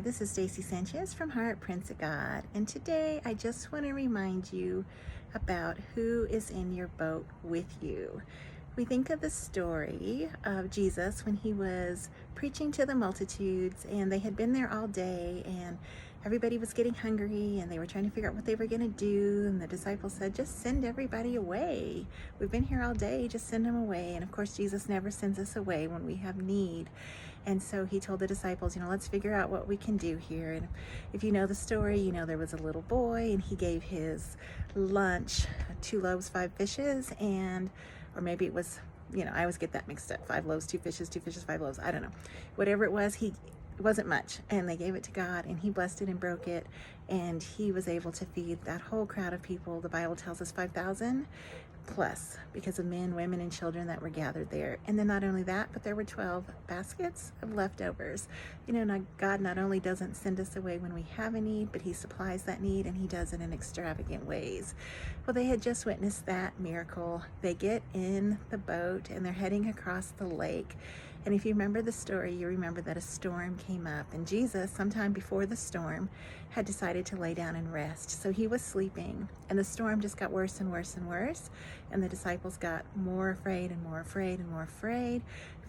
Hi, this is Stacy Sanchez from Heart Prince of God, and today I just want to remind you about who is in your boat with you. We think of the story of Jesus when he was preaching to the multitudes, and they had been there all day, and everybody was getting hungry, and they were trying to figure out what they were going to do, and the disciples said, just send everybody away. We've been here all day, just send them away. And of course, Jesus never sends us away when we have need. And so he told the disciples, let's figure out what we can do here. And if you know the story, there was a little boy, and he gave his lunch 2 loaves, 5 fishes, or maybe it was, I always get that mixed up. 5 loaves, 2 fishes, 5 loaves. I don't know. Whatever it was, it wasn't much. And they gave it to God, and he blessed it and broke it. And he was able to feed that whole crowd of people. The Bible tells us 5,000 plus, because of men, women, and children that were gathered there. And then not only that, but there were 12 baskets of leftovers. God not only doesn't send us away when we have a need, but he supplies that need, and he does it in extravagant ways. Well, they had just witnessed that miracle. They get in the boat, and they're heading across the lake. And if you remember the story, you remember that a storm came up, and Jesus, sometime before the storm, had decided to lay down and rest. So he was sleeping, and the storm just got worse and worse and worse, and the disciples got more afraid and more afraid and more afraid.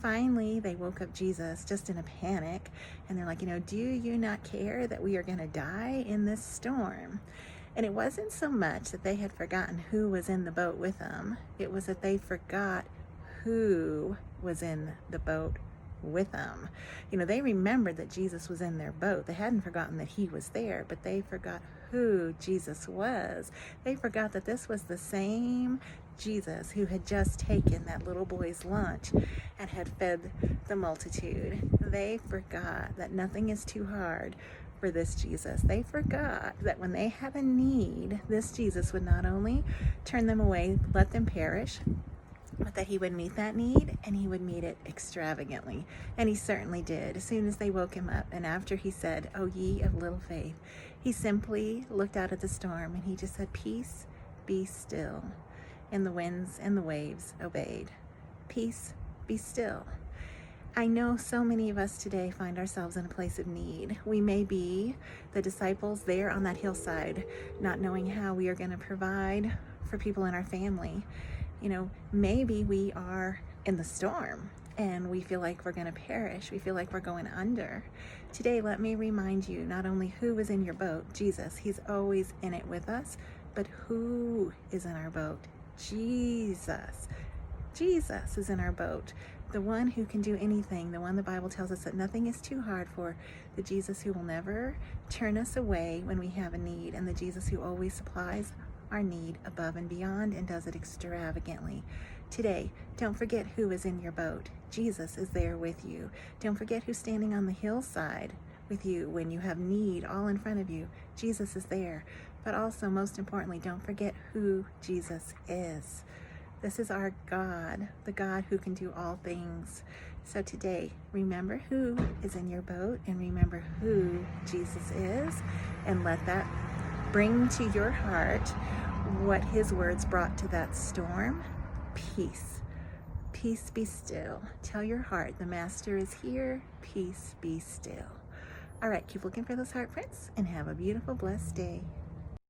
Finally, they woke up Jesus just in a panic, and they're like, do you not care that we are going to die in this storm? And it wasn't so much that they had forgotten who was in the boat with them. It was that they forgot who was in the boat with them. They remembered that Jesus was in their boat. They hadn't forgotten that he was there, but they forgot who Jesus was. They forgot that this was the same Jesus who had just taken that little boy's lunch and had fed the multitude. They forgot that nothing is too hard for this Jesus. They forgot that when they had a need, this Jesus would not only turn them away, let them perish, but that he would meet that need, and he would meet it extravagantly. And he certainly did. As soon as they woke him up, and after he said, "O ye of little faith," he simply looked out at the storm, and he just said, "Peace, be still." And the winds and the waves obeyed. Peace, be still. I know so many of us today find ourselves in a place of need. We may be the disciples there on that hillside, not knowing how we are going to provide for people in our family. Maybe we are in the storm and we feel like we're going to perish. We feel like we're going under. Today, let me remind you not only who is in your boat, Jesus, he's always in it with us, but who is in our boat? Jesus. Jesus is in our boat. The one who can do anything, the one the Bible tells us that nothing is too hard for, the Jesus who will never turn us away when we have a need, and the Jesus who always supplies our need above and beyond and does it extravagantly. Today, don't forget who is in your boat. Jesus is there with you. Don't forget who's standing on the hillside with you when you have need all in front of you. Jesus is there. But also, most importantly, don't forget who Jesus is. This is our God, the God who can do all things. So today, remember who is in your boat, and remember who Jesus is, and let that bring to your heart what his words brought to that storm. Peace. Peace, be still. Tell your heart, the master is here. Peace, be still. All right, keep looking for those heart prints, and have a beautiful, blessed day.